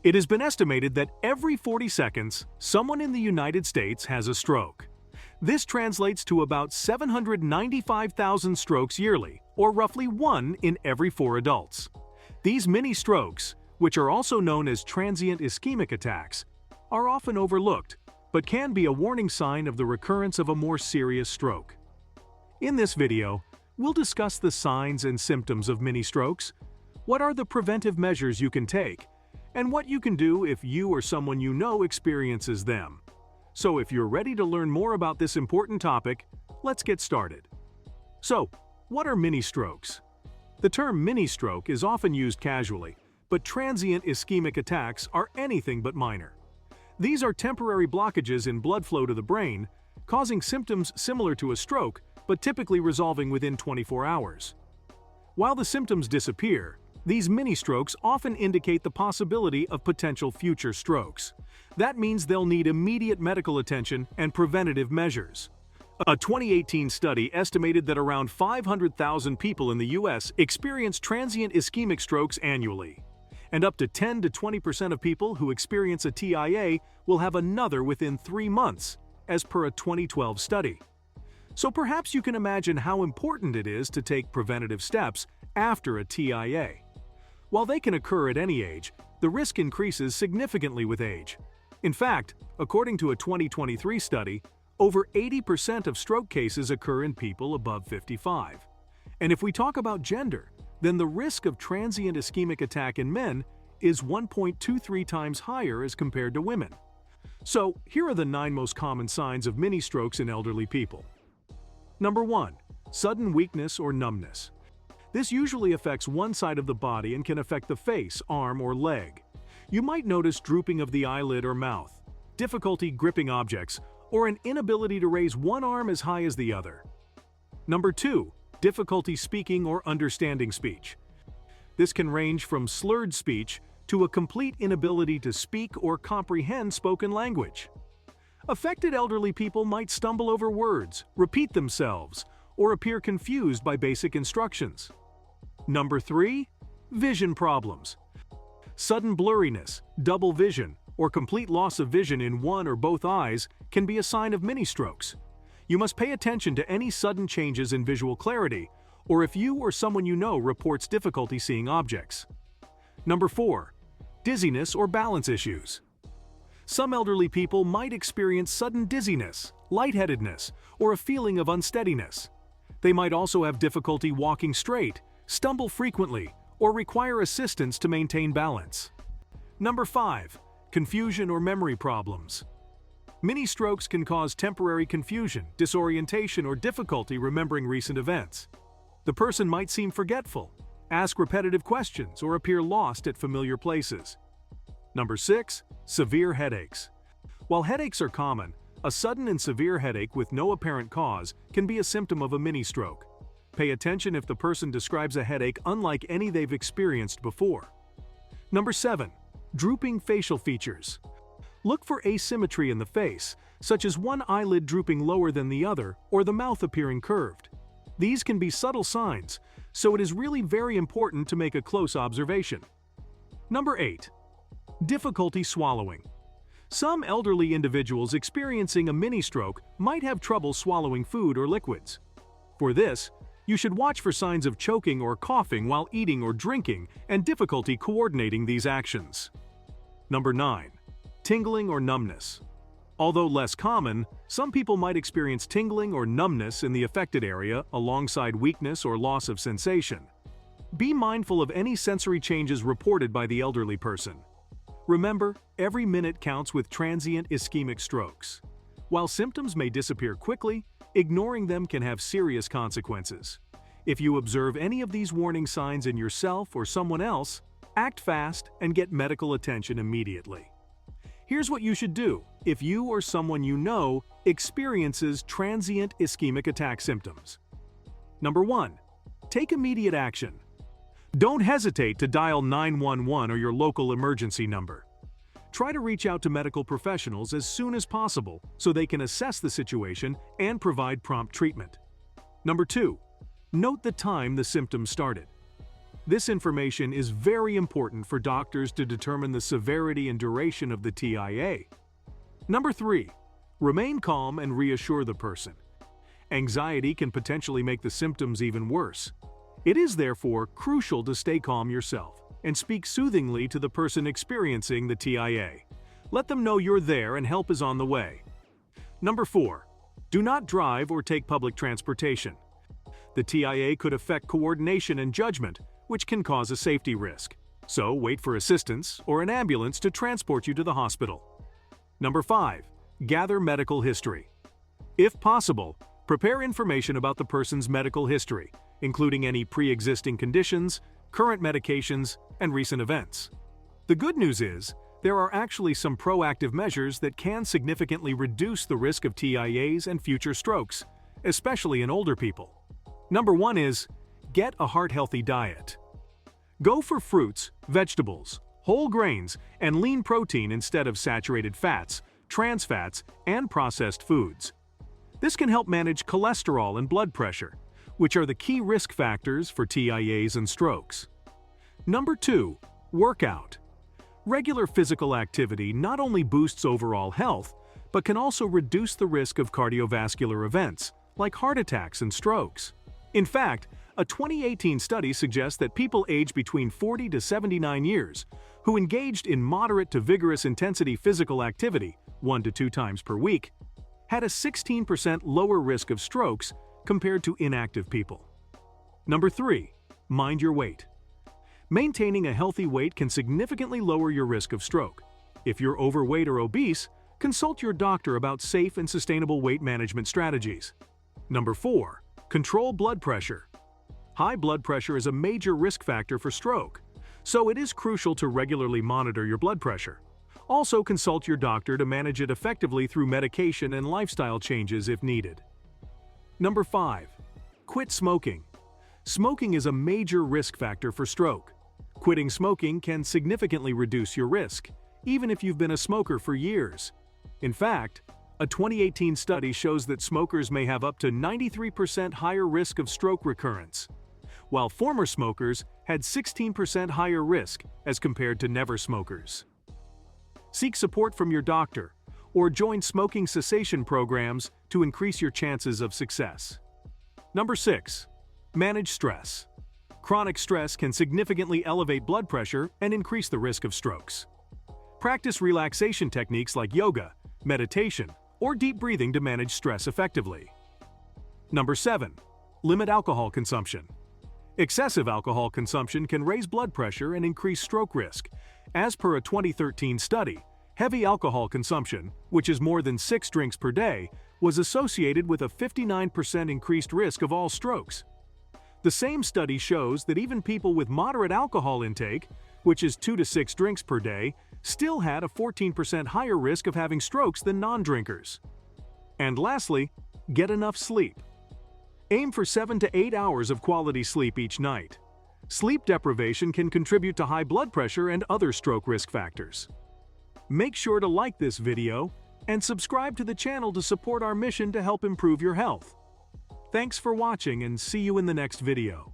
It has been estimated that every 40 seconds, someone in the United States has a stroke. This translates to about 795,000 strokes yearly, or roughly 1 in every 4 adults. These mini-strokes, which are also known as transient ischemic attacks, are often overlooked, but can be a warning sign of the recurrence of a more serious stroke. In this video, we'll discuss the signs and symptoms of mini-strokes, what are the preventive measures you can take, and what you can do if you or someone you know experiences them. So if you're ready to learn more about this important topic, let's get started. So, what are mini-strokes? The term mini-stroke is often used casually, but transient ischemic attacks are anything but minor. These are temporary blockages in blood flow to the brain, causing symptoms similar to a stroke, but typically resolving within 24 hours. While the symptoms disappear, these mini-strokes often indicate the possibility of potential future strokes. That means they'll need immediate medical attention and preventative measures. A 2018 study estimated that around 500,000 people in the U.S. experience transient ischemic strokes annually, and up to 10 to 20% of people who experience a TIA will have another within 3 months, as per a 2012 study. So perhaps you can imagine how important it is to take preventative steps after a TIA. While they can occur at any age, the risk increases significantly with age. In fact, according to a 2023 study, over 80% of stroke cases occur in people above 55. And if we talk about gender, then the risk of transient ischemic attack in men is 1.23 times higher as compared to women. So, here are the 9 most common signs of mini-strokes in elderly people. Number 1. Sudden weakness or numbness. This usually affects one side of the body and can affect the face, arm, or leg. You might notice drooping of the eyelid or mouth, difficulty gripping objects, or an inability to raise one arm as high as the other. Number 2. Difficulty speaking or understanding speech. This can range from slurred speech to a complete inability to speak or comprehend spoken language. Affected elderly people might stumble over words, repeat themselves, or appear confused by basic instructions. Number 3. Vision problems. Sudden blurriness, double vision, or complete loss of vision in one or both eyes can be a sign of mini-strokes. You must pay attention to any sudden changes in visual clarity, or if you or someone you know reports difficulty seeing objects. Number 4. Dizziness or balance issues. Some elderly people might experience sudden dizziness, lightheadedness, or a feeling of unsteadiness. They might also have difficulty walking straight, stumble frequently, or require assistance to maintain balance. Number 5. Confusion or memory problems. Mini-strokes can cause temporary confusion, disorientation, or difficulty remembering recent events. The person might seem forgetful, ask repetitive questions, or appear lost at familiar places. Number 6. Severe headaches. While headaches are common, a sudden and severe headache with no apparent cause can be a symptom of a mini-stroke. Pay attention if the person describes a headache unlike any they've experienced before. Number 7. Drooping facial features. Look for asymmetry in the face, such as one eyelid drooping lower than the other or the mouth appearing curved. These can be subtle signs, so it is really very important to make a close observation. Number 8. Difficulty swallowing. Some elderly individuals experiencing a mini-stroke might have trouble swallowing food or liquids. For this, you should watch for signs of choking or coughing while eating or drinking and difficulty coordinating these actions. Number 9. Tingling or numbness. Although less common, some people might experience tingling or numbness in the affected area alongside weakness or loss of sensation. Be mindful of any sensory changes reported by the elderly person. Remember, every minute counts with transient ischemic strokes. While symptoms may disappear quickly, ignoring them can have serious consequences. If you observe any of these warning signs in yourself or someone else, act fast and get medical attention immediately. Here's what you should do if you or someone you know experiences transient ischemic attack symptoms. Number 1. Take immediate action. Don't hesitate to dial 911 or your local emergency number. Try to reach out to medical professionals as soon as possible so they can assess the situation and provide prompt treatment. Number 2. Note the time the symptoms started. This information is very important for doctors to determine the severity and duration of the TIA. Number 3. Remain calm and reassure the person. Anxiety can potentially make the symptoms even worse. It is therefore crucial to stay calm yourself and speak soothingly to the person experiencing the TIA. Let them know you're there and help is on the way. Number 4. Do not drive or take public transportation. The TIA could affect coordination and judgment, which can cause a safety risk. So wait for assistance or an ambulance to transport you to the hospital. Number 5. Gather medical history. If possible, prepare information about the person's medical history, including any pre-existing conditions, current medications, and recent events. The good news is, there are actually some proactive measures that can significantly reduce the risk of TIAs and future strokes, especially in older people. Number 1 is, get a heart-healthy diet. Go for fruits, vegetables, whole grains, and lean protein instead of saturated fats, trans fats, and processed foods. This can help manage cholesterol and blood pressure, which are the key risk factors for TIAs and strokes. Number 2, workout. Regular physical activity not only boosts overall health, but can also reduce the risk of cardiovascular events, like heart attacks and strokes. In fact, a 2018 study suggests that people aged between 40 to 79 years who engaged in moderate to vigorous intensity physical activity 1 to 2 times per week had a 16% lower risk of strokes compared to inactive people. Number 3, mind your weight. Maintaining a healthy weight can significantly lower your risk of stroke. If you're overweight or obese, consult your doctor about safe and sustainable weight management strategies. Number 4, control blood pressure. High blood pressure is a major risk factor for stroke, so it is crucial to regularly monitor your blood pressure. Also consult your doctor to manage it effectively through medication and lifestyle changes if needed. Number 5, quit smoking. Smoking is a major risk factor for stroke. Quitting smoking can significantly reduce your risk, even if you've been a smoker for years. In fact, a 2018 study shows that smokers may have up to 93% higher risk of stroke recurrence, while former smokers had 16% higher risk as compared to never smokers. Seek support from your doctor or join smoking cessation programs to increase your chances of success. Number 6, manage stress. Chronic stress can significantly elevate blood pressure and increase the risk of strokes. Practice relaxation techniques like yoga, meditation, or deep breathing to manage stress effectively. Number 7, limit alcohol consumption. Excessive alcohol consumption can raise blood pressure and increase stroke risk. As per a 2013 study, heavy alcohol consumption, which is more than 6 drinks per day, was associated with a 59% increased risk of all strokes. The same study shows that even people with moderate alcohol intake, which is 2 to 6 drinks per day, still had a 14% higher risk of having strokes than non-drinkers. And lastly, get enough sleep. Aim for 7 to 8 hours of quality sleep each night. Sleep deprivation can contribute to high blood pressure and other stroke risk factors. Make sure to like this video and subscribe to the channel to support our mission to help improve your health. Thanks for watching and see you in the next video.